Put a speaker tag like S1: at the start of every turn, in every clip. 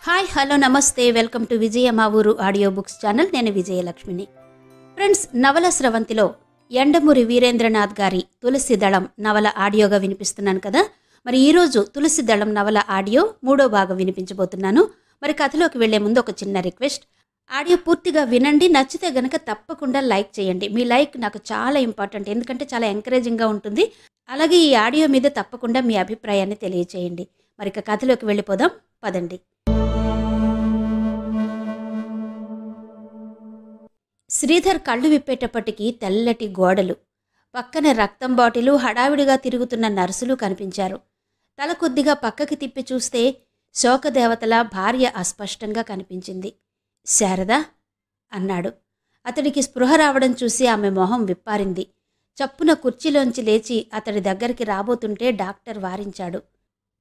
S1: Hi hello నమస్తే welcome to విజయ మా ఊరు ఆడియో బుక్స్ ఛానల్. నేను విజయలక్ష్మిని. ఫ్రెండ్స్, నవల స్రవంతిలో యండమూరి వీరేంద్రనాథ్ గారి తులసి దళం నవల ఆడియోగా వినిపిస్తున్నాను కదా. మరి ఈరోజు తులసి దళం నవల ఆడియో 3వ భాగం వినిపించబోతున్నాను. మరి కథలోకి వెళ్లే ముందు ఒక చిన్న రిక్వెస్ట్, ఆడియో పూర్తిగా వినండి. నచ్చితే గనక తప్పకుండా లైక్ చేయండి. మీ లైక్ నాకు చాలా ఇంపార్టెంట్, ఎందుకంటే చాలా ఎంకరేజింగ్గా ఉంటుంది. అలాగే ఈ ఆడియో మీద తప్పకుండా మీ అభిప్రాయాన్ని తెలియచేయండి. మరి ఇక కథలోకి వెళ్ళిపోదాం, పదండి. శ్రీధర్ కళ్ళు విప్పేటప్పటికీ తెల్లటి గోడలు, పక్కన రక్తం బాటిలు, హడావిడిగా తిరుగుతున్న నర్సులు కనిపించారు. తల కొద్దిగా పక్కకి తిప్పి చూస్తే శోకదేవతల భార్య అస్పష్టంగా కనిపించింది. శారదా అన్నాడు. అతడికి స్పృహ రావడం చూసి ఆమె మొహం విప్పారింది. చప్పున కుర్చీలోంచి లేచి అతడి దగ్గరికి రాబోతుంటే డాక్టర్ వారించాడు.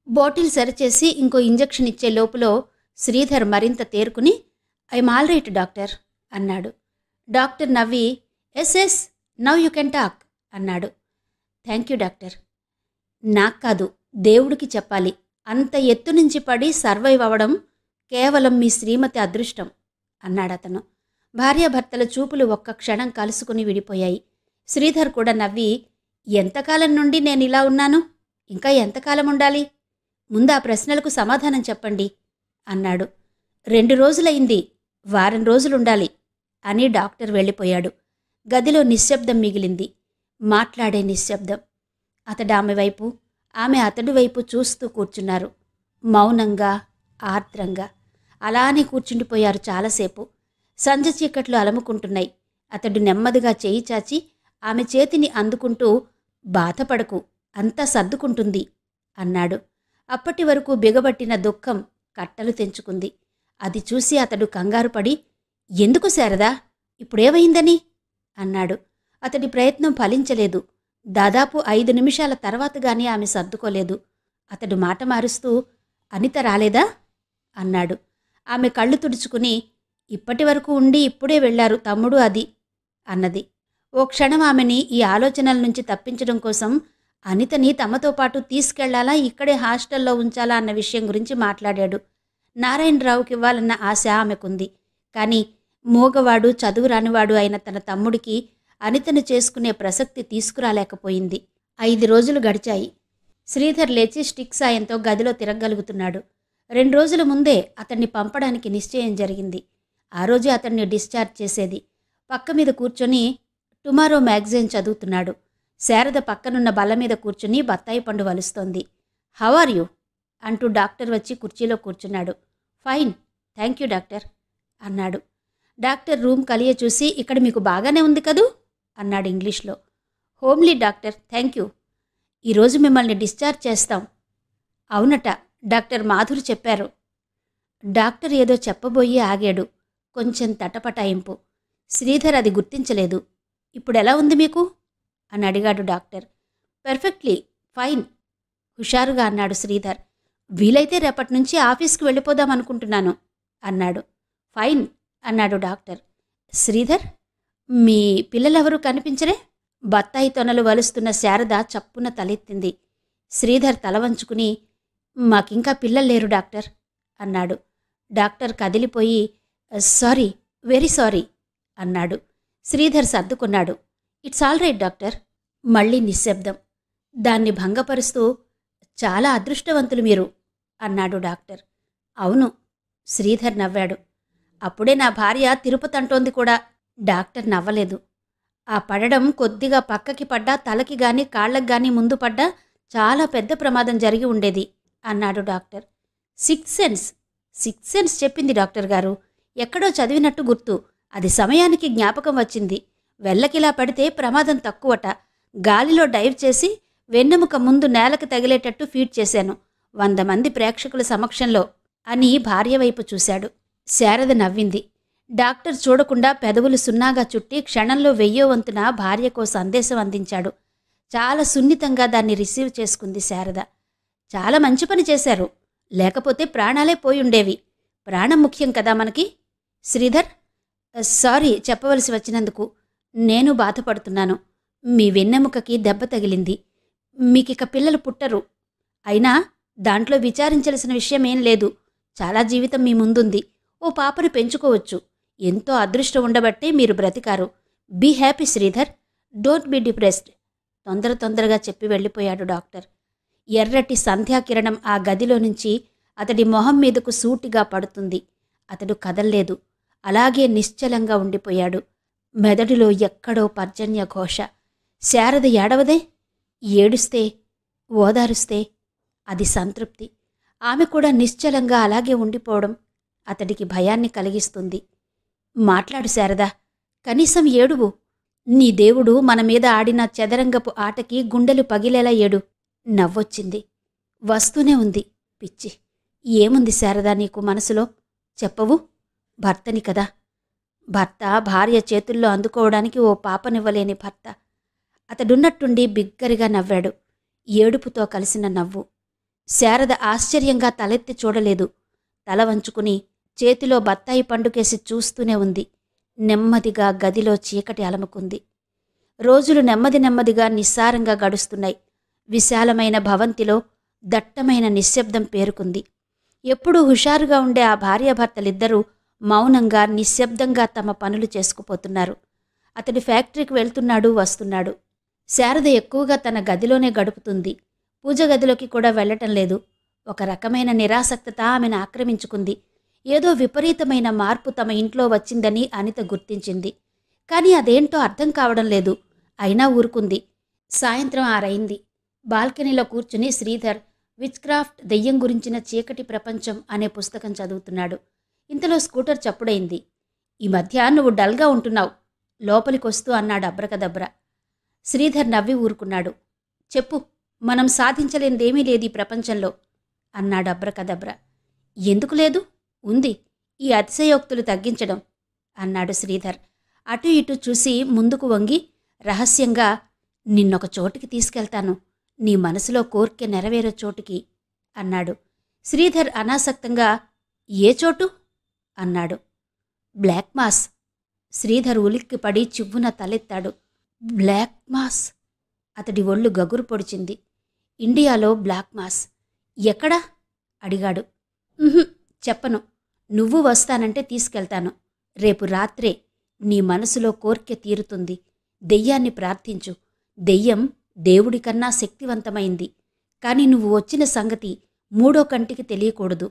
S1: బాటిల్ సరిచేసి ఇంకో ఇంజెక్షన్ ఇచ్చే లోపులో శ్రీధర్ మరింత తేరుకుని ఐఎమ్ ఆల్ రైట్ డాక్టర్ అన్నాడు. డాక్టర్ నవ్వి yes now you can talk అన్నాడు. Thank you doctor. నాకు కాదు, దేవుడికి చెప్పాలి. అంత ఎత్తు నుంచి పడి సర్వైవ్ అవ్వడం కేవలం మీ శ్రీమతి అదృష్టం అన్నాడతను. భార్యాభర్తల చూపులు ఒక్క క్షణం కలుసుకుని విడిపోయాయి. శ్రీధర్ కూడా నవ్వి ఎంతకాలం నుండి నేను ఇలా ఉన్నాను, ఇంకా ఎంతకాలం ఉండాలి, ముందు ఆ ప్రశ్నలకు సమాధానం చెప్పండి అన్నాడు. 2 రోజులైంది, వారం రోజులుండాలి అని డాక్టర్ వెళ్ళిపోయాడు. గదిలో నిశ్శబ్దం మిగిలింది. మాట్లాడే నిశ్శబ్దం. అతడు ఆమె వైపు, ఆమె అతడి వైపు చూస్తూ కూర్చున్నారు. మౌనంగా, ఆర్ద్రంగా అలానే కూర్చుండిపోయారు చాలాసేపు. సంజ చీకట్లు అలముకుంటున్నాయి. అతడు నెమ్మదిగా చేయి చాచి ఆమె చేతిని అందుకుంటూ బాధపడకు, అంతా సర్దుకుంటుంది అన్నాడు. అప్పటి వరకు బిగబట్టిన దుఃఖం కట్టలు తెంచుకుంది. అది చూసి అతడు కంగారుపడి ఎందుకు శారదా, ఇప్పుడేమైందని అన్నాడు. అతడి ప్రయత్నం ఫలించలేదు. దాదాపు 5 నిమిషాల తర్వాత గానీ ఆమె సర్దుకోలేదు. అతడు మాట మారుస్తూ అనిత రాలేదా అన్నాడు. ఆమె కళ్ళు తుడుచుకుని ఇప్పటి వరకు ఉండి ఇప్పుడే వెళ్లారు తమ్ముడు అది అన్నది. ఓ క్షణం ఆమెని ఈ ఆలోచనల నుంచి తప్పించడం కోసం అనితని తమతో పాటు తీసుకెళ్లాలా, ఇక్కడే హాస్టల్లో ఉంచాలా అన్న విషయం గురించి మాట్లాడాడు. నారాయణరావుకి ఇవ్వాలన్న ఆశ ఆమెకుంది. కానీ మూగవాడు, చదువు రానివాడు అయిన తన తమ్ముడికి అనితను చేసుకునే ప్రసక్తి తీసుకురాలేకపోయింది. 5 రోజులు గడిచాయి. శ్రీధర్ లేచి స్టిక్ సాయంతో గదిలో తిరగలుగుతున్నాడు. 2 రోజుల ముందే అతన్ని పంపడానికి నిశ్చయం జరిగింది. ఆ రోజే అతన్ని డిశ్చార్జ్ చేసేది. పక్క మీద కూర్చొని టుమారో మ్యాగజైన్ చదువుతున్నాడు. శారద పక్కనున్న బల్ల మీద కూర్చుని బత్తాయి పండు వలుస్తోంది. హౌ ఆర్ యూ అంటూ డాక్టర్ వచ్చి కుర్చీలో కూర్చున్నాడు. ఫైన్, థ్యాంక్ యూ డాక్టర్ అన్నాడు. డాక్టర్ రూమ్ కలియ చూసి ఇక్కడ మీకు బాగానే ఉంది కదూ అన్నాడు ఇంగ్లీష్లో. Homely doctor, thank you. ఈరోజు మిమ్మల్ని డిశ్చార్జ్ చేస్తాం. అవునట, డాక్టర్ మాధుర్ చెప్పారు. డాక్టర్ ఏదో చెప్పబోయి ఆగాడు. కొంచెం తటపటాయింపు. శ్రీధర్ అది గుర్తించలేదు. ఇప్పుడెలా ఉంది మీకు అని అడిగాడు డాక్టర్. పెర్ఫెక్ట్లీ ఫైన్ హుషారుగా అన్నాడు శ్రీధర్. వీలైతే రేపటి నుంచి ఆఫీస్కి వెళ్ళిపోదామనుకుంటున్నాను అన్నాడు. ఫైన్ అన్నాడు డాక్టర్. శ్రీధర్, మీ పిల్లలెవరూ కనిపించరే? బత్తాయి తొనలు వలుస్తున్న శారద చప్పున తలెత్తింది. శ్రీధర్ తల వంచుకుని మాకింకా పిల్లలు లేరు డాక్టర్ అన్నాడు. డాక్టర్ కదిలిపోయి సారీ, వెరీ సారీ అన్నాడు. శ్రీధర్ సర్దుకున్నాడు. It's all right doctor. మళ్ళీ నిశ్శబ్దం. దాన్ని భంగపరుస్తూ చాలా అదృష్టవంతులు మీరు అన్నాడు డాక్టర్. అవును, శ్రీధర్ నవ్వాడు. అప్పుడే నా భార్య తిరుపతి అంటోంది కూడా. డాక్టర్ నవ్వలేదు. ఆ పడడం కొద్దిగా పక్కకి పడ్డా, తలకి గాని కాళ్లకు గాని ముందు పడ్డా చాలా పెద్ద ప్రమాదం జరిగి ఉండేది అన్నాడు డాక్టర్. సిక్స్ సెన్స్ చెప్పింది డాక్టర్ గారు. ఎక్కడో చదివినట్టు గుర్తు. అది సమయానికి జ్ఞాపకం వచ్చింది. వెల్లకిలా పడితే ప్రమాదం తక్కువట. గాలిలో డైవ్ చేసి వెన్నెముక ముందు నేలకు తగిలేటట్టు ఫీడ్ చేశాను 100 మంది ప్రేక్షకుల సమక్షంలో అని భార్య వైపు చూశాడు. శారద నవ్వింది. డాక్టర్ చూడకుండా పెదవులు సున్నాగా చుట్టి క్షణంలో 1000వ వంతున భార్యకో సందేశం అందించాడు. చాలా సున్నితంగా దాన్ని రిసీవ్ చేసుకుంది శారద. చాలా మంచి పని చేశారు, లేకపోతే ప్రాణాలే పోయుండేవి. ప్రాణం ముఖ్యం కదా మనకి. శ్రీధర్, సారీ చెప్పవలసి వచ్చినందుకు. నేను బాధపడుతున్నాను. మీ వెన్నెముకకి దెబ్బ తగిలింది. మీకిక పిల్లలు పుట్టరు. అయినా దాంట్లో విచారించాల్సిన విషయమేం లేదు. చాలా జీవితం మీ ముందుంది. ఓ పాపని పెంచుకోవచ్చు. ఎంతో అదృష్టం ఉండబట్టే మీరు బ్రతికారు. Be happy Sridhar. Don't be depressed. తొందరగా చెప్పి వెళ్ళిపోయాడు డాక్టర్. ఎర్రటి సంధ్యాకిరణం ఆ గదిలో నుంచి అతడి మొహం మీదకు సూటిగా పడుతుంది. అతడు కదల్లేదు. అలాగే నిశ్చలంగా ఉండిపోయాడు. మెదడులో ఎక్కడో పర్జన్య ఘోష. శారద ఏడవదే? ఏడుస్తే, ఓదారుస్తే అది సంతృప్తి. ఆమె కూడా నిశ్చలంగా అలాగే ఉండిపోవడం అతడికి భయాన్ని కలిగిస్తుంది. మాట్లాడు శారదా, కనీసం ఏడువు. నీ దేవుడు మన మీద ఆడిన చదరంగపు ఆటకి గుండెలు పగిలేలా ఏడు. నవ్వొచ్చింది. వస్తూనే ఉంది. పిచ్చి. ఏముంది శారదా నీకు మనసులో? చెప్పవు? భర్తని కదా. భర్త భార్య చేతుల్లో అందుకోవడానికి ఓ పాపనివ్వలేని భర్త. అతడున్నట్టుండి బిగ్గరగా నవ్వాడు. ఏడుపుతో కలిసిన నవ్వు. శారద ఆశ్చర్యంగా తలెత్తి చూడలేదు. తల వంచుకుని చేతిలో బత్తాయి పండుకేసి చూస్తూనే ఉంది. నెమ్మదిగా గదిలో చీకటి అలముకుంది. రోజులు నెమ్మదిగా నిస్సారంగా గడుస్తున్నాయి. విశాలమైన భవంతిలో దట్టమైన నిశ్శబ్దం పేరుకుంది. ఎప్పుడూ హుషారుగా ఉండే ఆ భార్యాభర్తలిద్దరూ మౌనంగా నిశ్శబ్దంగా తమ పనులు చేసుకుపోతున్నారు. అతడి ఫ్యాక్టరీకి వెళ్తున్నాడు, వస్తున్నాడు. శారద ఎక్కువగా తన గదిలోనే గడుపుతుంది. పూజ గదిలోకి కూడా వెళ్లటం లేదు. ఒక రకమైన నిరాసక్తత ఆమెను ఆక్రమించుకుంది. ఏదో విపరీతమైన మార్పు తమ ఇంట్లో వచ్చిందని అనిత గుర్తించింది. కానీ అదేంటో అర్థం కావడం లేదు. అయినా ఊరుకుంది. సాయంత్రం 6 అయింది. బాల్కనీలో కూర్చుని శ్రీధర్ విచ్క్రాఫ్ట్ దెయ్యం గురించిన చీకటి ప్రపంచం అనే పుస్తకం చదువుతున్నాడు. ఇంతలో స్కూటర్ చప్పుడైంది. ఈ మధ్య నువ్వు డల్గా ఉంటున్నావు, లోపలికొస్తూ అన్నాడు అబ్రకదబ్ర. శ్రీధర్ నవ్వి ఊరుకున్నాడు. చెప్పు, మనం సాధించలేనిదేమీ లేదు ఈ ప్రపంచంలో అన్నాడు అబ్రకదబ్ర. ఎందుకు లేదు? ఉంది, ఈ అతిశయోక్తులు తగ్గించడం అన్నాడు శ్రీధర్. అటు ఇటు చూసి ముందుకు వంగి రహస్యంగా, నిన్నొక చోటికి తీసుకెళ్తాను, నీ మనసులో కోర్కె నెరవేరే చోటుకి అన్నాడు. శ్రీధర్ అనాసక్తంగా, ఏ చోటు అన్నాడు. Black mass. శ్రీధర్ ఉలిక్కిపడి చివ్వున తలెత్తాడు. Black mass? అతడి ఒళ్ళు గగురు పొడిచింది. ఇండియాలో బ్లాక్ మాస్. ఎక్కడా అడిగాడు. చెప్పను. నువ్వు వస్తానంటే తీసుకెళ్తాను. రేపు రాత్రే నీ మనసులో కోర్కె తీరుతుంది. దెయ్యాన్ని ప్రార్థించు. దెయ్యం దేవుడికన్నా శక్తివంతమైంది. కాని నువ్వు వచ్చిన సంగతి 3వ కంటికి తెలియకూడదు.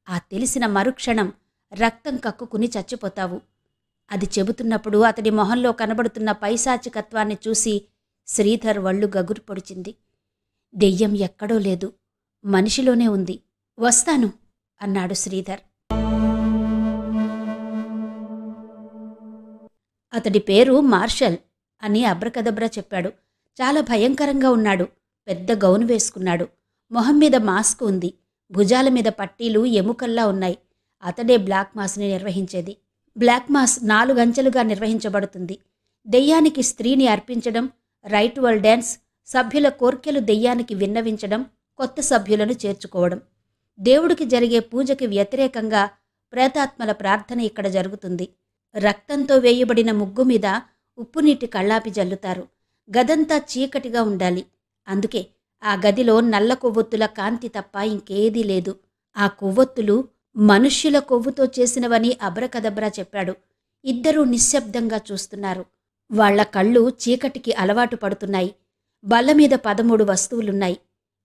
S1: ఆ తెలిసిన మరుక్షణం రక్తం కక్కుకుని చచ్చిపోతావు. అది చెబుతున్నప్పుడు అతడి మొహంలో కనబడుతున్న పైశాచికత్వాన్ని చూసి శ్రీధర్ వళ్ళు గగురు పొడిచింది. దెయ్యం ఎక్కడో లేదు, మనిషిలోనే ఉంది. వస్తాను అన్నాడు శ్రీధర్. అతడి పేరు మార్షల్ అని అబ్రకదబ్రా చెప్పాడు. చాలా భయంకరంగా ఉన్నాడు. పెద్ద గౌను వేసుకున్నాడు. మొహం మీద మాస్క్ ఉంది. భుజాల మీద పట్టీలు ఎముకల్లా ఉన్నాయి. అతడే బ్లాక్ మాస్ని నిర్వహించేది. బ్లాక్ మాస్ 4 అంచెలుగా నిర్వహించబడుతుంది. దెయ్యానికి స్త్రీని అర్పించడం, రైటువల్ డ్యాన్స్, సభ్యుల కోర్కెలు దెయ్యానికి విన్నవించడం, కొత్త సభ్యులను చేర్చుకోవడం. దేవుడికి జరిగే పూజకి వ్యతిరేకంగా ప్రేతాత్మల ప్రార్థన ఇక్కడ జరుగుతుంది. రక్తంతో వేయబడిన ముగ్గు మీద ఉప్పునీటి కళ్ళాపి జల్లుతారు. గదంతా చీకటిగా ఉండాలి. అందుకే ఆ గదిలో నల్ల కొవ్వొత్తుల కాంతి తప్ప ఇంకేదీ లేదు. ఆ కొవ్వొత్తులు మనుష్యుల కొవ్వుతో చేసినవని అబ్రకదబ్రా చెప్పాడు. ఇద్దరూ నిశ్శబ్దంగా చూస్తున్నారు. వాళ్ల కళ్ళు చీకటికి అలవాటు పడుతున్నాయి. బల్లమీద 13 వస్తువులున్నాయి.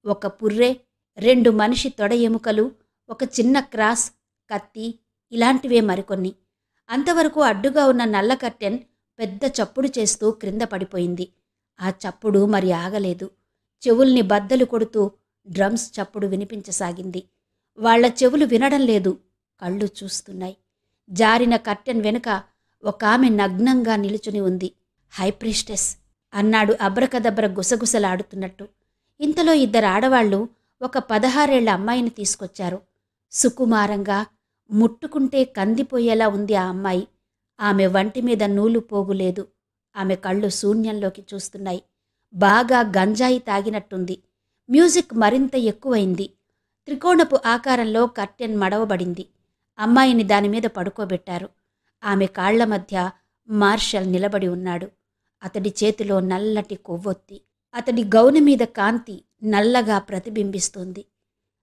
S1: ఒక పుర్రె, 2 మనిషి తొడ ఎముకలు, ఒక చిన్న క్రాస్, కత్తి, ఇలాంటివే మరికొన్ని. అంతవరకు అడ్డుగా ఉన్న నల్ల కర్టెన్ పెద్ద చప్పుడు చేస్తూ క్రింద పడిపోయింది. ఆ చప్పుడు మరి ఆగలేదు. చెవుల్ని బద్దలు కొడుతూ డ్రమ్స్ చప్పుడు వినిపించసాగింది. వాళ్ల చెవులు వినడం లేదు, కళ్ళు చూస్తున్నాయి. జారిన కర్టెన్ వెనుక ఒకామె నగ్నంగా నిలుచుని ఉంది. హైప్రిస్టెస్ అన్నాడు అబ్రకదబ్ర గుసగుసలాడుతున్నట్టు. ఇంతలో 2 ఆడవాళ్లు ఒక 16 ఏళ్ల అమ్మాయిని తీసుకొచ్చారు. సుకుమారంగా, ముట్టుకుంటే కందిపోయేలా ఉంది ఆ అమ్మాయి. ఆమె వంటి మీద నూలు పోగులేదు. ఆమె కళ్ళు శూన్యంలోకి చూస్తున్నాయి. బాగా గంజాయి తాగినట్టుంది. మ్యూజిక్ మరింత ఎక్కువైంది. త్రికోణపు ఆకారంలో కర్టెన్ మడవబడింది. అమ్మాయిని దానిమీద పడుకోబెట్టారు. ఆమె కాళ్ల మధ్య మార్షల్ నిలబడి ఉన్నాడు. అతడి చేతిలో నల్లటి కొవ్వొత్తి. అతడి గౌను మీద కాంతి నల్లగా ప్రతిబింబిస్తోంది.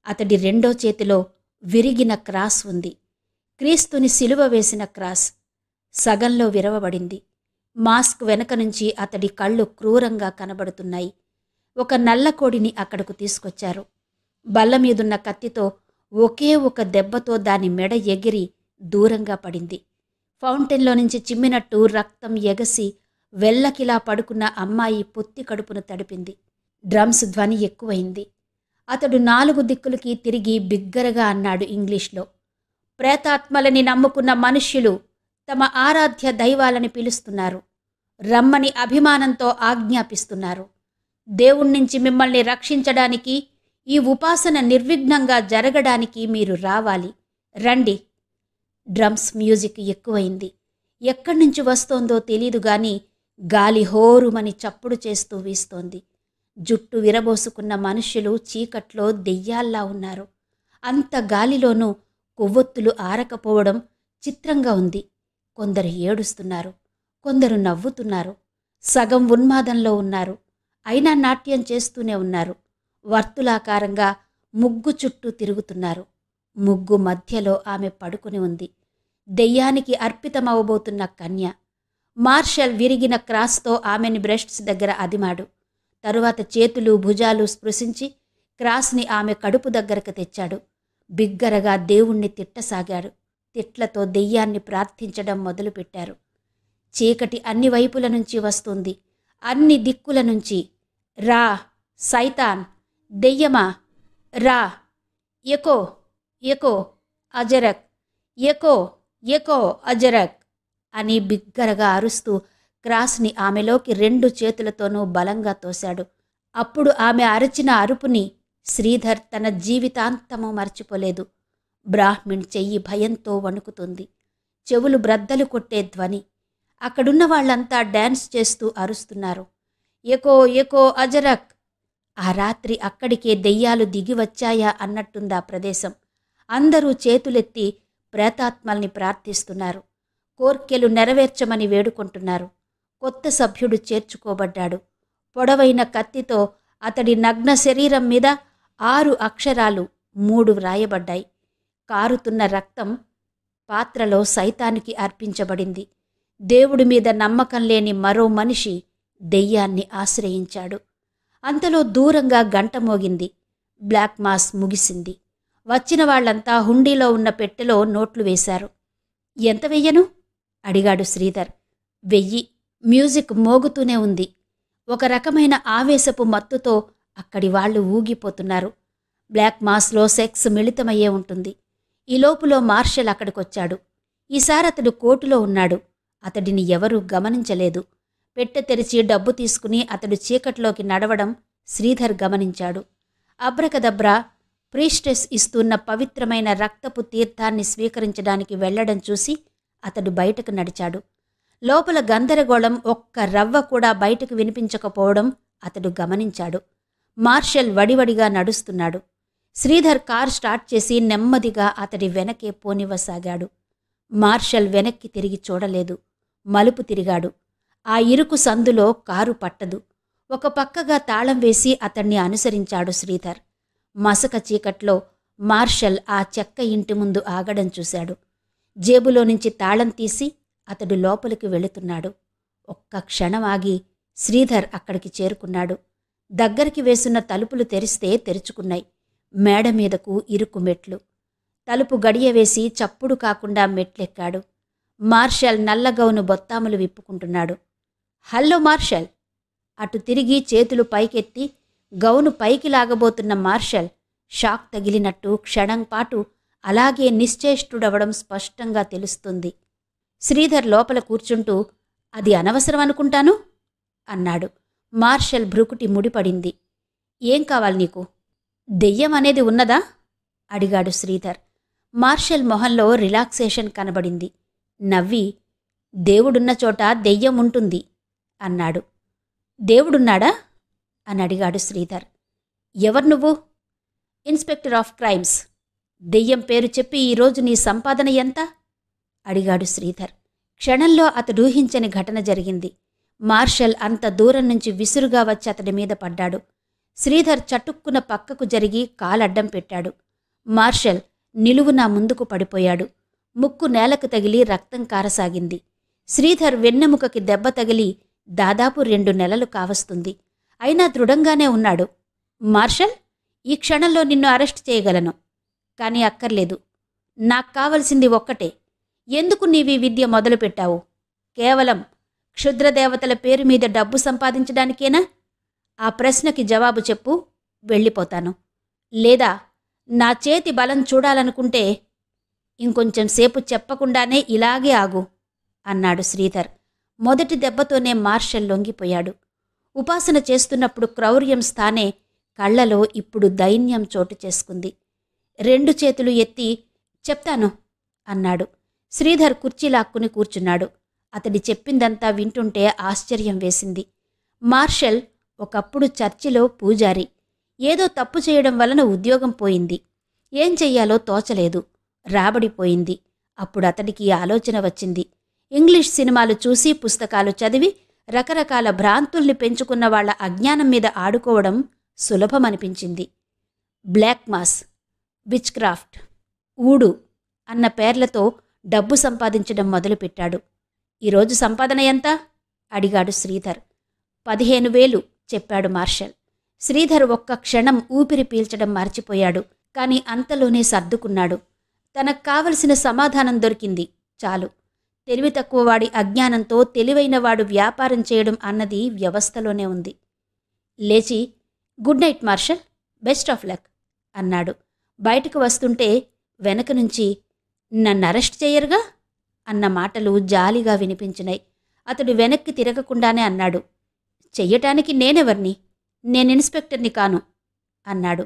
S1: అతడి 2వ చేతిలో విరిగిన క్రాస్ ఉంది. క్రీస్తుని సిలువ వేసిన క్రాస్ సగంలో విరవబడింది. మాస్క్ వెనక నుంచి అతడి కళ్ళు క్రూరంగా కనబడుతున్నాయి. ఒక నల్లకోడిని అక్కడకు తీసుకొచ్చారు. బల్లమీదున్న కత్తితో ఒకే ఒక దెబ్బతో దాని మెడ ఎగిరి దూరంగా పడింది. ఫౌంటైన్లో నుంచి చిమ్మినట్టు రక్తం ఎగసి వెల్లకిలా పడుకున్న అమ్మాయి పొత్తి కడుపును తడిపింది. డ్రమ్స్ ధ్వని ఎక్కువైంది. అతడు 4 దిక్కులకి తిరిగి బిగ్గరగా అన్నాడు ఇంగ్లీష్లో, ప్రేతాత్మలని నమ్ముకున్న మనుష్యులు తమ ఆరాధ్య దైవాలని పిలుస్తున్నారు. రమ్మని అభిమానంతో ఆజ్ఞాపిస్తున్నారు. దేవుణ్ణించి మిమ్మల్ని రక్షించడానికి, ఈ ఉపాసన నిర్విఘ్నంగా జరగడానికి మీరు రావాలి. రండి. డ్రమ్స్ మ్యూజిక్ ఎక్కువైంది. ఎక్కడి నుంచి వస్తోందో తెలీదు గాని గాలి హోరుమని చప్పుడు చేస్తూ వీస్తోంది. జుట్టు విరబోసుకున్న మనుష్యులు చీకట్లో దెయ్యాల్లా ఉన్నారు. అంత గాలిలోనూ కొవ్వొత్తులు ఆరకపోవడం చిత్రంగా ఉంది. కొందరు ఏడుస్తున్నారు, కొందరు నవ్వుతున్నారు. సగం ఉన్మాదంలో ఉన్నారు. అయినా నాట్యం చేస్తూనే ఉన్నారు. వర్తులాకారంగా ముగ్గు చుట్టూ తిరుగుతున్నారు. ముగ్గు మధ్యలో ఆమె పడుకుని ఉంది. దెయ్యానికి అర్పితమవబోతున్న కన్య. మార్షల్ విరిగిన క్రాస్తో ఆమెని బ్రెస్ట్స్ దగ్గర అదిమాడు. తరువాత చేతులు భుజాలు స్పృశించి క్రాస్ని ఆమె కడుపు దగ్గరకు తెచ్చాడు. బిగ్గరగా దేవుణ్ణి తిట్టసాగాడు. తిట్లతో దెయ్యాన్ని ప్రార్థించడం మొదలుపెట్టారు. చీకటి అన్ని వైపుల నుంచి వస్తుంది. అన్ని దిక్కుల నుంచి. రా సైతాన్, దెయ్యమా, రా, ఎకో ఎకో అజరక్, ఎకో ఎకో అజరక్ అని బిగ్గరగా అరుస్తూ క్రాస్ని ఆమెలోకి 2 చేతులతోనూ బలంగా తోశాడు. అప్పుడు ఆమె అరచిన అరుపుని శ్రీధర్ తన జీవితాంతము మర్చిపోలేదు. బ్రాహ్మిణ్ చెయ్యి భయంతో వణుకుతుంది. చెవులు బ్రద్దలు కొట్టే ధ్వని. అక్కడున్న వాళ్ళంతా డాన్స్ చేస్తూ అరుస్తున్నారు. ఎకో ఎకో అజరక్. ఆ రాత్రి అక్కడికే దెయ్యాలు దిగి వచ్చాయా అన్నట్టుందా ప్రదేశం. అందరూ చేతులెత్తి ప్రేతాత్మల్ని ప్రార్థిస్తున్నారు. కోర్కెలు నెరవేర్చమని వేడుకుంటున్నారు. కొత్త సభ్యుడు చేర్చుకోబడ్డాడు. పొడవైన కత్తితో అతడి నగ్న శరీరం మీద 6 అక్షరాలు 3 వ్రాయబడ్డాయి. కారుతున్న రక్తం పాత్రలో సైతానికి అర్పించబడింది. దేవుడి మీద నమ్మకం లేని మరో మనిషి దెయ్యాన్ని ఆశ్రయించాడు. అంతలో దూరంగా గంట మోగింది. బ్లాక్ మాస్ ముగిసింది. వచ్చిన వాళ్లంతా హుండీలో ఉన్న పెట్టెలో నోట్లు వేశారు. ఎంత వెయ్యను? అడిగాడు శ్రీధర్. 1000. మ్యూజిక్ మోగుతూనే ఉంది. ఒక రకమైన ఆవేశపు మత్తుతో అక్కడి వాళ్లు ఊగిపోతున్నారు. బ్లాక్ మాస్లో సెక్స్ మిళితమయ్యే ఉంటుంది. ఈ లోపులో మార్షల్ అక్కడికొచ్చాడు. ఈసారి అతడు కోటులో ఉన్నాడు. అతడిని ఎవరూ గమనించలేదు. పెట్టె తెరిచి డబ్బు తీసుకుని అతడు చీకట్లోకి నడవడం శ్రీధర్ గమనించాడు. అబ్రకదబ్రా ప్రీస్టెస్ ఇస్తున్న పవిత్రమైన రక్తపు తీర్థాన్ని స్వీకరించడానికి వెళ్లడం చూసి అతడు బయటకు నడిచాడు. లోపల గందరగోళం ఒక్క రవ్వ కూడా బయటకు వినిపించకపోవడం అతడు గమనించాడు. మార్షల్ వడివడిగా నడుస్తున్నాడు. శ్రీధర్ కారు స్టార్ట్ చేసి నెమ్మదిగా అతడి వెనకే పోనివ్వసాగాడు. మార్షల్ వెనక్కి తిరిగి చూడలేదు. మలుపు తిరిగాడు. ఆ ఇరుకు సందులో కారు పట్టదు. ఒక పక్కగా తాళం వేసి అతన్ని అనుసరించాడు శ్రీధర్. మసక చీకట్లో మార్షల్ ఆ చెక్క ఇంటి ముందు ఆగడం చూశాడు. జేబులో నుంచి తాళం తీసి అతడు లోపలికి వెళుతున్నాడు. ఒక్క క్షణం ఆగి శ్రీధర్ అక్కడికి చేరుకున్నాడు. దగ్గరికి వేసున్న తలుపులు తెరిస్తే తెరుచుకున్నాయి. మేడ మీదకు ఇరుకు మెట్లు. తలుపు గడియవేసి చప్పుడు కాకుండా మెట్లెక్కాడు. మార్షల్ నల్లగౌను బొత్తాములు విప్పుకుంటున్నాడు. Hello Marshal. అటు తిరిగి చేతులు పైకెత్తి గౌను పైకి లాగబోతున్న మార్షల్ షాక్ తగిలినట్టు క్షణం పాటు అలాగే నిశ్చేష్టుడవడం స్పష్టంగా తెలుస్తుంది. శ్రీధర్ లోపల కూర్చుంటూ, అది అనవసరం అనుకుంటాను అన్నాడు. మార్షల్ భ్రుకుటి ముడిపడింది. ఏం కావాలి నీకు? దెయ్యం అనేది ఉన్నదా అడిగాడు శ్రీధర్. మార్షల్ మొహంలో రిలాక్సేషన్ కనబడింది. నవ్వి, దేవుడున్న చోట దెయ్యం ఉంటుంది అన్నాడు. దేవుడున్నాడా అని అడిగాడు శ్రీధర్. ఎవరు నువ్వు? Inspector of crimes. దెయ్యం పేరు చెప్పి ఈరోజు నీ సంపాదన ఎంత అడిగాడు శ్రీధర్. క్షణంలో అతడూహించని ఘటన జరిగింది. మార్షల్ అంత దూరం నుంచి విసురుగా వచ్చి అతడి మీద పడ్డాడు. శ్రీధర్ చటుక్కున పక్కకు జరిగి కాలడ్డం పెట్టాడు. మార్షల్, నిలువునా ముందుకు పడిపోయాడు. ముక్కు నేలకు తగిలి రక్తం కారసాగింది. శ్రీధర్ వెన్నెముకకి దెబ్బ తగిలి దాదాపు 2 నెలలు కావస్తుంది. అయినా దృఢంగానే ఉన్నాడు. మార్షల్, ఈ క్షణంలో నిన్ను అరెస్ట్ చేయగలను. కాని అక్కర్లేదు. నాకు కావలసింది ఒక్కటే. ఎందుకు నీవీ విద్య మొదలుపెట్టావు? కేవలం క్షుద్రదేవతల పేరు మీద డబ్బు సంపాదించడానికేనా? ఆ ప్రశ్నకి జవాబు చెప్పు, వెళ్ళిపోతాను. లేదా నా చేతి బలం చూడాలనుకుంటే ఇంకొంచెం సేపు చెప్పకుండానే ఇలాగే ఆగు అన్నాడు శ్రీధర్. మొదటి దెబ్బతోనే మార్షల్ లొంగిపోయాడు. ఉపాసన చేస్తున్నప్పుడు క్రౌర్యం స్థానే కళ్లలో ఇప్పుడు దైన్యం చోటు చేసుకుంది. 2 చేతులు ఎత్తి చెప్తాను అన్నాడు. శ్రీధర్ కుర్చీ లాక్కుని కూర్చున్నాడు. అతడి చెప్పిందంతా వింటుంటే ఆశ్చర్యం వేసింది. మార్షల్ ఒకప్పుడు చర్చిలో పూజారి. ఏదో తప్పు చేయడం వలన ఉద్యోగం పోయింది. ఏం చెయ్యాలో తోచలేదు. రాబడిపోయింది. అప్పుడు అతడికి ఆలోచన వచ్చింది. ఇంగ్లీష్ సినిమాలు చూసి, పుస్తకాలు చదివి రకరకాల భ్రాంతుల్ని పెంచుకున్న వాళ్ల అజ్ఞానం మీద ఆడుకోవడం సులభమనిపించింది. బ్లాక్ మాస్, విచ్ క్రాఫ్ట్, ఊడు అన్న పేర్లతో డబ్బు సంపాదించడం మొదలుపెట్టాడు. ఈరోజు సంపాదన ఎంత? అడిగాడు శ్రీధర్. 15,000 చెప్పాడు మార్షల్. శ్రీధర్ ఒక్క క్షణం ఊపిరి పీల్చడం మర్చిపోయాడు. కాని అంతలోనే సర్దుకున్నాడు. తనకు కావలసిన సమాధానం దొరికింది. చాలు. తెలివి తక్కువవాడి అజ్ఞానంతో తెలివైనవాడు వ్యాపారం చేయడం అన్నది వ్యవస్థలోనే ఉంది. లేచి good night Marshal, best of luck అన్నాడు. బయటకు వస్తుంటే వెనక నుంచి నన్ను అరెస్ట్ చెయ్యరుగా అన్న మాటలు జాలిగా వినిపించినాయి. అతడు వెనక్కి తిరగకుండానే అన్నాడు, చెయ్యటానికి నేనెవర్ని? నేను ఇన్స్పెక్టర్ని కాను అన్నాడు.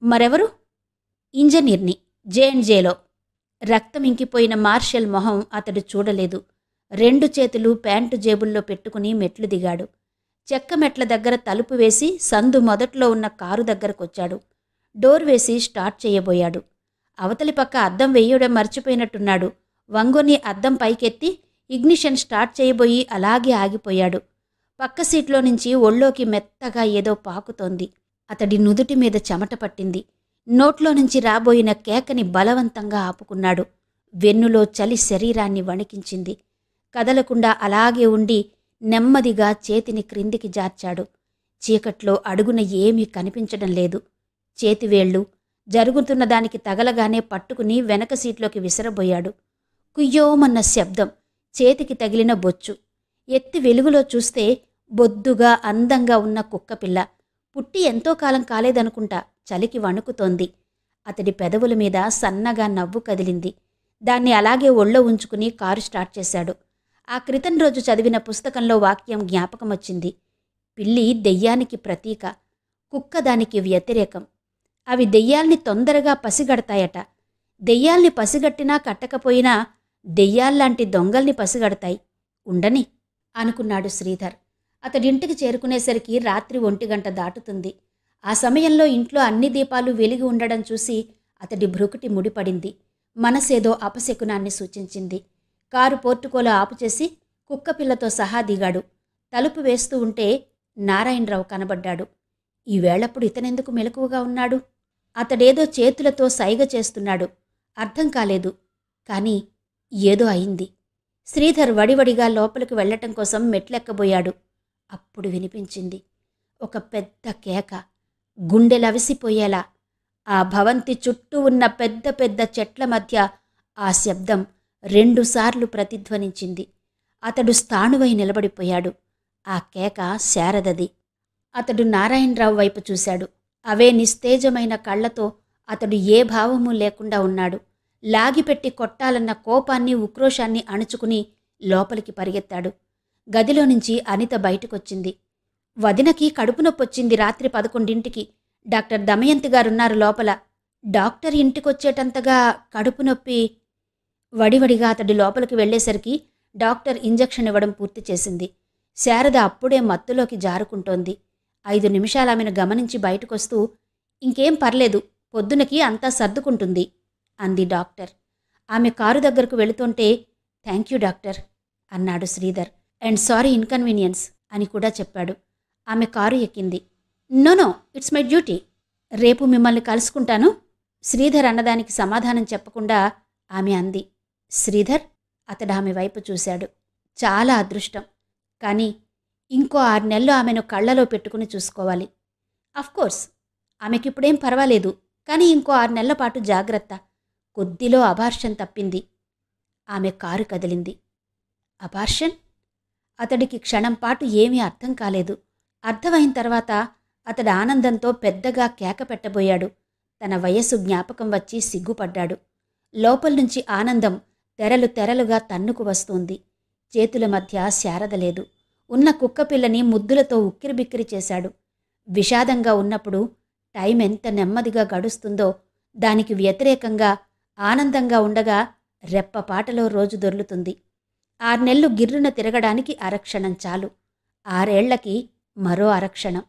S1: మరెవరు? ఇంజనీర్ని, జేఎండ్జేలో. రక్తం ఇంకిపోయిన మార్షల్ మొహం అతడు చూడలేదు. 2 చేతులు ప్యాంటు జేబుల్లో పెట్టుకుని మెట్లు దిగాడు. చెక్క మెట్ల దగ్గర తలుపు వేసి సందు మొదట్లో ఉన్న కారు దగ్గరకొచ్చాడు. డోర్ వేసి స్టార్ట్ చేయబోయాడు. అవతలి పక్క అద్దం వెయ్యడం మర్చిపోయినట్టున్నాడు. వంగొని అద్దం పైకెత్తి ఇగ్నిషన్ స్టార్ట్ చేయబోయి అలాగే ఆగిపోయాడు. పక్క సీట్లో నుంచి ఒళ్ళోకి మెత్తగా ఏదో పాకుతోంది. అతడి నుదుటి మీద చెమట పట్టింది. నోట్లో నుంచి రాబోయిన కేకని బలవంతంగా ఆపుకున్నాడు. వెన్నులో చలి శరీరాన్ని వణికించింది. కదలకుండా అలాగే ఉండి నెమ్మదిగా చేతిని క్రిందికి జార్చాడు. చీకట్లో అడుగున ఏమీ కనిపించడం లేదు. చేతివేళ్లు జరుగుతున్న దానికి తగలగానే పట్టుకుని వెనక సీట్లోకి విసరబోయాడు. కుయ్యోమన్న శబ్దం. చేతికి తగిలిన బొచ్చు. ఎత్తి వెలుగులో చూస్తే బొద్దుగా అందంగా ఉన్న కుక్కపిల్ల. పుట్టి ఎంతో కాలం కాలేదనుకుంటా. చలికి వణుకుతోంది. అతడి పెదవుల మీద సన్నగా నవ్వు కదిలింది. దాన్ని అలాగే ఒళ్ళో ఉంచుకుని కారు స్టార్ట్ చేశాడు. ఆ క్రితం రోజు చదివిన పుస్తకంలో వాక్యం జ్ఞాపకమొచ్చింది. పిల్లి దెయ్యానికి ప్రతీక, కుక్క దానికి వ్యతిరేకం. అవి దెయ్యాల్ని తొందరగా పసిగడతాయట. దెయ్యాల్ని పసిగట్టినా కట్టకపోయినా దెయ్యాల్లాంటి దొంగల్ని పసిగడతాయి. ఉండని అనుకున్నాడు శ్రీధర్. అతడింటికి చేరుకునేసరికి రాత్రి 1 గంట దాటుతుంది. ఆ సమయంలో ఇంట్లో అన్ని దీపాలు వెలిగి ఉండడం చూసి అతడి భ్రుకుటి ముడిపడింది. మనసేదో అపశకునాన్ని సూచించింది. కారు పోర్టుకోలో ఆపుచేసి కుక్కపిల్లతో సహా దిగాడు. తలుపు వేస్తూ ఉంటే నారాయణరావు కనబడ్డాడు. ఈవేళప్పుడు ఇతనెందుకు మెలకువగా ఉన్నాడు? అతడేదో చేతులతో సైగ చేస్తున్నాడు. అర్థం కాలేదు. కాని ఏదో అయింది. శ్రీధర్ వడివడిగా లోపలికి వెళ్లటం కోసం మెట్లెక్కబోయాడు. అప్పుడు వినిపించింది ఒక పెద్ద కేక, గుండెలవిసిపోయేలా. ఆ భవంతి చుట్టూ ఉన్న పెద్ద పెద్ద చెట్ల మధ్య ఆ శబ్దం 2 సార్లు ప్రతిధ్వనించింది. అతడు స్థాణువై నిలబడిపోయాడు. ఆ కేక శారదది. అతడు నారాయణరావు వైపు చూశాడు. అవే నిస్తేజమైన కళ్లతో అతడు ఏ భావమూ లేకుండా ఉన్నాడు. లాగిపెట్టి కొట్టాలన్న కోపాన్ని, ఉక్రోషాన్ని అణుచుకుని లోపలికి పరిగెత్తాడు. గదిలో నుంచి అనిత బయటకొచ్చింది. వదినకి కడుపు నొప్పొచ్చింది రాత్రి 11ంటికి. డాక్టర్ దమయంతి గారున్నారు లోపల. డాక్టర్ ఇంటికొచ్చేటంతగా కడుపు నొప్పి. వడివడిగా అతడి లోపలికి వెళ్లేసరికి డాక్టర్ ఇంజెక్షన్ ఇవ్వడం పూర్తి చేసింది. శారద అప్పుడే మత్తులోకి జారుకుంటోంది. 5 నిమిషాలామెను గమనించి బయటకొస్తూ, ఇంకేం పర్లేదు, పొద్దునకి అంతా సర్దుకుంటుంది అంది డాక్టర్. ఆమె కారు దగ్గరకు వెళుతుంటే, థ్యాంక్యూ డాక్టర్ అన్నాడు శ్రీధర్. అండ్ సారీ ఇన్కన్వీనియన్స్ అని కూడా చెప్పాడు. ఆమె కారు ఎక్కింది. No, it's my duty. రేపు మిమ్మల్ని కలుసుకుంటాను శ్రీధర్ అన్నదానికి సమాధానం చెప్పకుండా ఆమె అంది. శ్రీధర్? అతడు ఆమె వైపు చూశాడు. చాలా అదృష్టం. కానీ ఇంకో 6 నెలలు ఆమెను కళ్లలో పెట్టుకుని చూసుకోవాలి. అఫ్కోర్స్ ఆమెకిప్పుడేం పర్వాలేదు, కానీ ఇంకో 6 నెలల పాటు జాగ్రత్త. కొద్దిలో అబార్షన్ తప్పింది. ఆమె కారు కదిలింది. అబార్షన్? అతడికి క్షణంపాటు ఏమీ అర్థం కాలేదు. అర్థమైన తర్వాత అతడు ఆనందంతో పెద్దగా కేక పెట్టబోయాడు. తన వయస్సు జ్ఞాపకం వచ్చి సిగ్గుపడ్డాడు. లోపల్నుంచి ఆనందం తెరలు తెరలుగా తన్నుకు వస్తోంది. చేతుల మధ్య శారద లేదు. ఉన్న కుక్కపిల్లని ముద్దులతో ఉక్కిరిబిక్కిరి చేశాడు. విషాదంగా ఉన్నప్పుడు టైం ఎంత నెమ్మదిగా గడుస్తుందో దానికి వ్యతిరేకంగా ఆనందంగా ఉండగా రెప్పపాటలో రోజు దొర్లుతుంది. 6 నెలలు గిర్రున తిరగడానికి అరక్షణం చాలు. 6 ఏళ్లకి మరో అరక్షణం.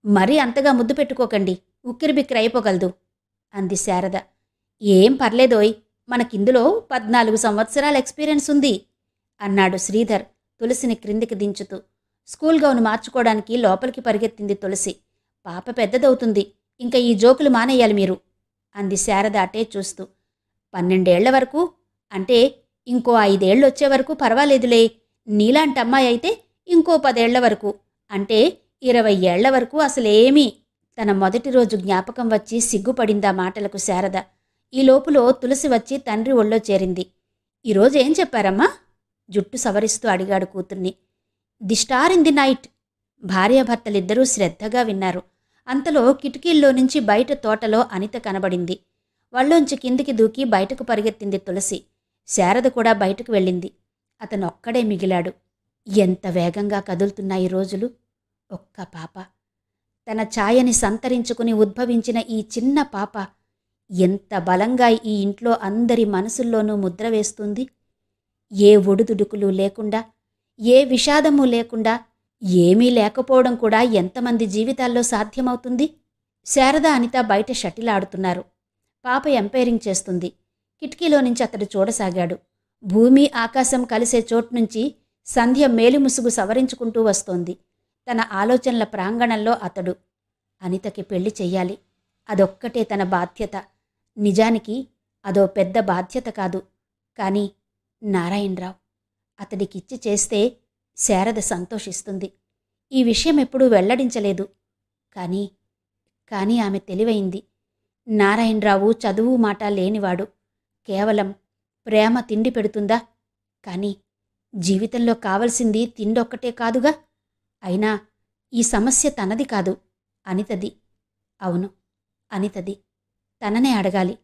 S1: మరీ అంతగా ముద్దు పెట్టుకోకండి, ఉక్కిరిబిక్కిరి అయిపోగలదు అంది శారద. ఏం పర్లేదోయ్, మనకిందులో 14 సంవత్సరాల ఎక్స్పీరియన్స్ ఉంది అన్నాడు శ్రీధర్ తులసిని క్రిందికి దించుతూ. స్కూల్ గౌను మార్చుకోవడానికి లోపలికి పరిగెత్తింది తులసి. పాప పెద్దదవుతుంది, ఇంకా ఈ జోకులు మానేయాలి మీరు అంది శారద అటే చూస్తూ. 12 ఏళ్ల వరకు అంటే ఇంకో 5 ఏళ్ళు వచ్చే వరకు పర్వాలేదులే. నీలాంటి అమ్మాయి అయితే ఇంకో 10 ఏళ్ల వరకు అంటే 20 ఏళ్ల వరకు అసలేమీ. తన మొదటి రోజు జ్ఞాపకం వచ్చి సిగ్గుపడిందా మాటలకు శారద. ఈ లోపులో తులసి వచ్చి తండ్రి ఒళ్ళో చేరింది. ఈరోజు ఏం చెప్పారమ్మా? జుట్టు సవరిస్తూ అడిగాడు కూతుర్ని. The star in the night. భార్యాభర్తలిద్దరూ శ్రద్ధగా విన్నారు. అంతలో కిటికీల్లో నుంచి బయట తోటలో అనిత కనబడింది. వళ్ళోంచి కిందికి దూకి బయటకు పరిగెత్తింది తులసి. శారద కూడా బయటకు వెళ్ళింది. అతనొక్కడే మిగిలాడు. ఎంత వేగంగా కదులుతున్నాయి రోజులు. ఒక్క పాప, తన ఛాయని సంతరించుకుని ఉద్భవించిన ఈ చిన్న పాప ఎంత బలంగా ఈ ఇంట్లో అందరి మనసుల్లోనూ ముద్ర వేస్తుంది. ఏ ఒడుదుడుకులు లేకుండా, ఏ విషాదము లేకుండా, ఏమీ లేకపోవడం కూడా ఎంతమంది జీవితాల్లో సాధ్యమవుతుంది. శారద అనిత బయట షటిల్ ఆడుతున్నారు. పాప ఎంపైరింగ్ చేస్తుంది. కిటికీలో నుంచి అతడు చూడసాగాడు. భూమి ఆకాశం కలిసే చోట్నుంచి సంధ్య మేలిముసుగు సవరించుకుంటూ వస్తోంది. తన ఆలోచనల ప్రాంగణంలో అతడు. అనితకి పెళ్లి చెయ్యాలి, అదొక్కటే తన బాధ్యత. నిజానికి అదో పెద్ద బాధ్యత కాదు. కానీ నారాయణరావు అతడికిచ్చి చేస్తే శారద సంతోషిస్తుంది. ఈ విషయం ఎప్పుడూ వెల్లడించలేదు. కానీ ఆమె తెలివైంది. నారాయణరావు చదువు మాట లేనివాడు. కేవలం ప్రేమ తిండి పెడుతుందా? కానీ జీవితంలో కావలసింది తిండొక్కటే కాదుగా. అయినా ఈ సమస్య తనది కాదు, అనితది. అవును, అనితది. తననే అడగాలి.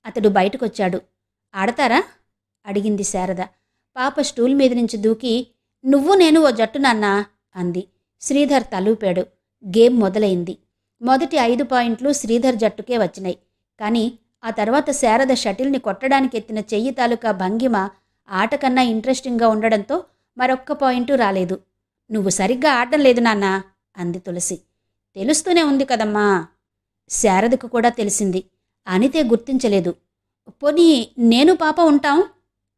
S1: అతడు బయటకొచ్చాడు. ఆడతారా? అడిగింది శారద. పాప స్టూల్ మీద నుంచి దూకి, నువ్వు నేను ఓ జట్టు నాన్నా అంది. శ్రీధర్ తలూపాడు. గేమ్ మొదలైంది. మొదటి 5 పాయింట్లు శ్రీధర్ జట్టుకే వచ్చినాయి. కానీ ఆ తర్వాత శారద షటిల్ని కొట్టడానికి ఎత్తిన చెయ్యి తాలూకా భంగిమ ఆటకన్నా ఇంట్రెస్టింగ్గా ఉండడంతో మరొక్క పాయింటు రాలేదు. నువ్వు సరిగ్గా ఆడడం లేదు నాన్నా అంది తులసి. తెలుస్తూనే ఉంది కదమ్మా. శారదకు కూడా తెలిసింది. అనితే గుర్తించలేదు. పోనీ నేను పాప ఉంటాం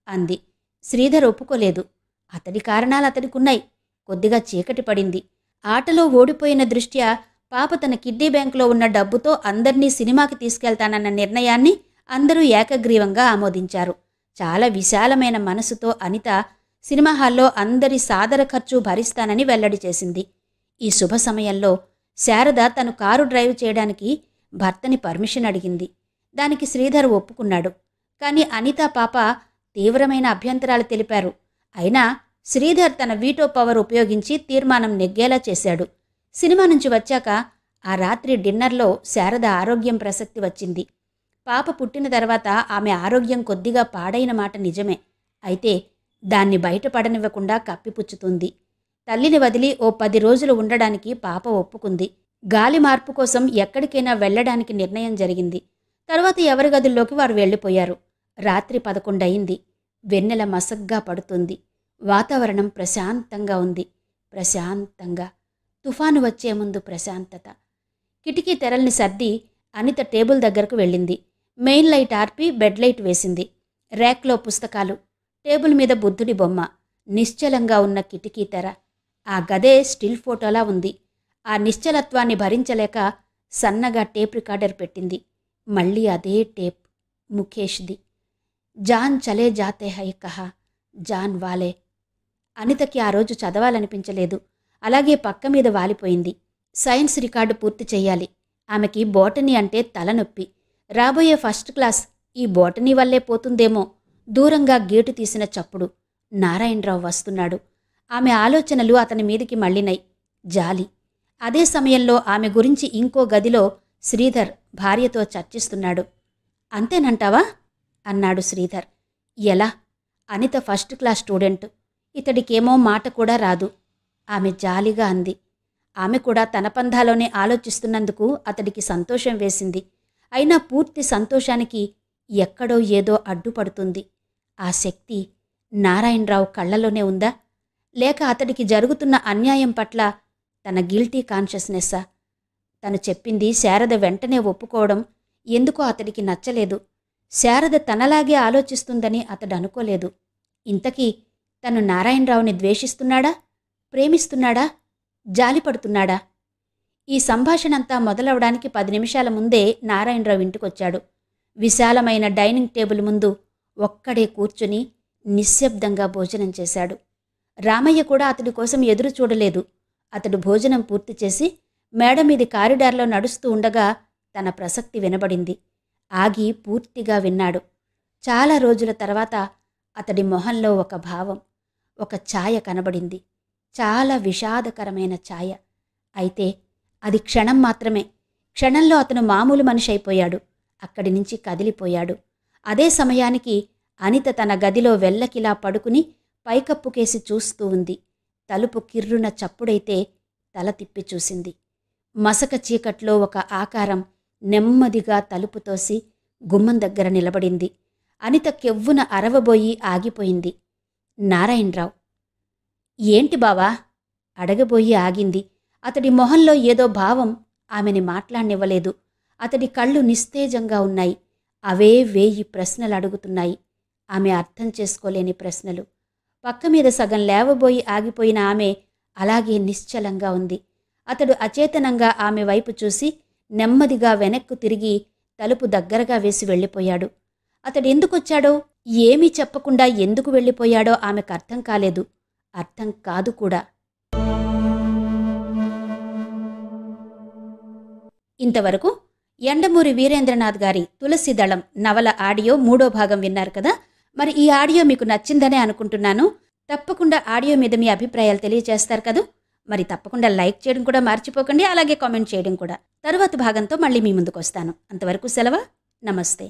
S1: అంది. శ్రీధర్ ఒప్పుకోలేదు. అతడి కారణాలు అతడికున్నాయి. కొద్దిగా చీకటి పడింది. ఆటలో ఓడిపోయిన దృష్ట్యా పాప తన కిడ్నీ బ్యాంకులో ఉన్న డబ్బుతో అందర్నీ సినిమాకి తీసుకెళ్తానన్న నిర్ణయాన్ని అందరూ ఏకగ్రీవంగా ఆమోదించారు. చాలా విశాలమైన మనసుతో అనిత సినిమా హాల్లో అందరి సాదర ఖర్చు భరిస్తానని వెల్లడి చేసింది. ఈ శుభ సమయంలో శారద తను కారు డ్రైవ్ చేయడానికి భర్తని పర్మిషన్ అడిగింది. దానికి శ్రీధర్ ఒప్పుకున్నాడు. కానీ అనిత పాప తీవ్రమైన అభ్యంతరాలు తెలిపారు. అయినా శ్రీధర్ తన వీటో పవర్ ఉపయోగించి తీర్మానం నెగ్గేలా చేశాడు. సినిమా నుంచి వచ్చాక ఆ రాత్రి డిన్నర్లో శారద ఆరోగ్యం ప్రసక్తి వచ్చింది. పాప పుట్టిన తర్వాత ఆమె ఆరోగ్యం కొద్దిగా పాడైన మాట నిజమే. అయితే దాన్ని బయటపడనివ్వకుండా కప్పిపుచ్చుతుంది. తల్లిని వదిలి ఓ 10 రోజులు ఉండడానికి పాప ఒప్పుకుంది. గాలి మార్పు కోసం ఎక్కడికైనా వెళ్లడానికి నిర్ణయం జరిగింది. తరువాత ఎవరి గదుల్లోకి వారు వెళ్ళిపోయారు. రాత్రి 11 అయింది. వెన్నెల మసగ్గా పడుతుంది. వాతావరణం ప్రశాంతంగా ఉంది. ప్రశాంతంగా. తుఫాను వచ్చే ముందు ప్రశాంతత. కిటికీ తెరల్ని సర్ది అనిత టేబుల్ దగ్గరకు వెళ్ళింది. మెయిన్ లైట్ ఆర్పి బెడ్ లైట్ వేసింది. ర్యాక్లో పుస్తకాలు, టేబుల్ మీద బుద్ధుడి బొమ్మ, నిశ్చలంగా ఉన్న కిటికీ తెర. ఆ గదే స్టిల్ ఫోటోలా ఉంది. ఆ నిశ్చలత్వాన్ని భరించలేక సన్నగా టేప్ రికార్డర్ పెట్టింది. మళ్ళీ అదే టేప్, ముఖేష్ది. జాన్ చలే జాతే హై కహా, జాన్ వాలే. అనితకి ఆ రోజు చదవాలనిపించలేదు. అలాగే పక్క మీద వాలిపోయింది. సైన్స్ రికార్డు పూర్తి చెయ్యాలి. ఆమెకి బోటనీ అంటే తలనొప్పి. రాబోయే ఫస్ట్ క్లాస్ ఈ బోటనీ వల్లే పోతుందేమో. దూరంగా గేటు తీసిన చప్పుడు. నారాయణరావు వస్తున్నాడు. ఆమె ఆలోచనలు అతని మీదికి మళ్ళినై. జాలి. అదే సమయంలో ఆమె గురించి ఇంకో గదిలో శ్రీధర్ భార్యతో చర్చిస్తున్నాడు. అంతేనంటావా? అన్నాడు శ్రీధర్. ఎలా? Anitha first class student. ఇతడికేమో మాట కూడా రాదు. ఆమె జాలిగా అంది. ఆమె కూడా తన పంధాలోనే ఆలోచిస్తున్నందుకు అతడికి సంతోషం వేసింది. అయినా పూర్తి సంతోషానికి ఎక్కడో ఏదో అడ్డుపడుతుంది. ఆ శక్తి నారాయణరావు కళ్ళలోనే ఉందా? లేక అతడికి జరుగుతున్న అన్యాయం పట్ల తన గిల్టీ కాన్షియస్నెస్సా? తను చెప్పింది శారద వెంటనే ఒప్పుకోవడం ఎందుకో అతడికి నచ్చలేదు. శారద తనలాగే ఆలోచిస్తుందని అతడు అనుకోలేదు. ఇంతకీ తను నారాయణరావుని ద్వేషిస్తున్నాడా? ప్రేమిస్తున్నాడా? జాలిపడుతున్నాడా? ఈ సంభాషణంతా మొదలవడానికి 10 నిమిషాల ముందే నారాయణరావు ఇంటికొచ్చాడు. విశాలమైన డైనింగ్ టేబుల్ ముందు ఒక్కడే కూర్చుని నిశ్శబ్దంగా భోజనం చేశాడు. రామయ్య కూడా అతడి కోసం ఎదురు చూడలేదు. అతడు భోజనం పూర్తి చేసి మేడ మీది కారిడార్లో నడుస్తూ ఉండగా తన ప్రసక్తి వినబడింది. ఆగి పూర్తిగా విన్నాడు. చాలా రోజుల తర్వాత అతడి మొహంలో ఒక భావం, ఒక ఛాయ కనబడింది. చాలా విషాదకరమైన ఛాయ. అయితే అది క్షణం మాత్రమే. క్షణంలో అతను మామూలు మనిషి అయిపోయాడు. అక్కడి నుంచి కదిలిపోయాడు. అదే సమయానికి అనిత తన గదిలో వెల్లకిలా పడుకుని పైకప్పుకేసి చూస్తూ ఉంది. తలుపు కిర్రున చప్పుడైతే తల తిప్పి చూసింది. మసక చీకట్లో ఒక ఆకారం నెమ్మదిగా తలుపు తోసి గుమ్మం దగ్గర నిలబడింది. అనిత కెవ్వున అరవబోయి ఆగిపోయింది. నారాయణరావు. ఏంటి బావా? అడగబోయి ఆగింది. అతడి మొహంలో ఏదో భావం ఆమెని మాట్లాడనివ్వలేదు. అతడి కళ్ళు నిస్తేజంగా ఉన్నాయి. అవే 1000 ప్రశ్నలు అడుగుతున్నాయి. ఆమె అర్థం చేసుకోలేని ప్రశ్నలు. పక్క మీద సగం లేవబోయి ఆగిపోయిన ఆమె అలాగే నిశ్చలంగా ఉంది. అతడు అచేతనంగా ఆమె వైపు చూసి నెమ్మదిగా వెనక్కు తిరిగి తలుపు దగ్గరగా వేసి వెళ్ళిపోయాడు. అతడెందుకొచ్చాడో, ఏమీ చెప్పకుండా ఎందుకు వెళ్ళిపోయాడో ఆమెకు అర్థం కాలేదు. అర్థం కాదు కూడా. ఇంతవరకు యండమూరి వీరేంద్రనాథ్ గారి తులసిదళం నవల ఆడియో 3వ భాగం విన్నారు కదా. మరి ఈ ఆడియో మీకు నచ్చిందనే అనుకుంటున్నాను. తప్పకుండా ఆడియో మీద మీ అభిప్రాయాలు తెలియజేస్తారు కదా. మరి తప్పకుండా లైక్ చేయడం కూడా మర్చిపోకండి. అలాగే కామెంట్ చేయడం కూడా. తరువాత భాగంతో మళ్ళీ మీ ముందుకు వస్తాను. అంతవరకు సెలవు. నమస్తే.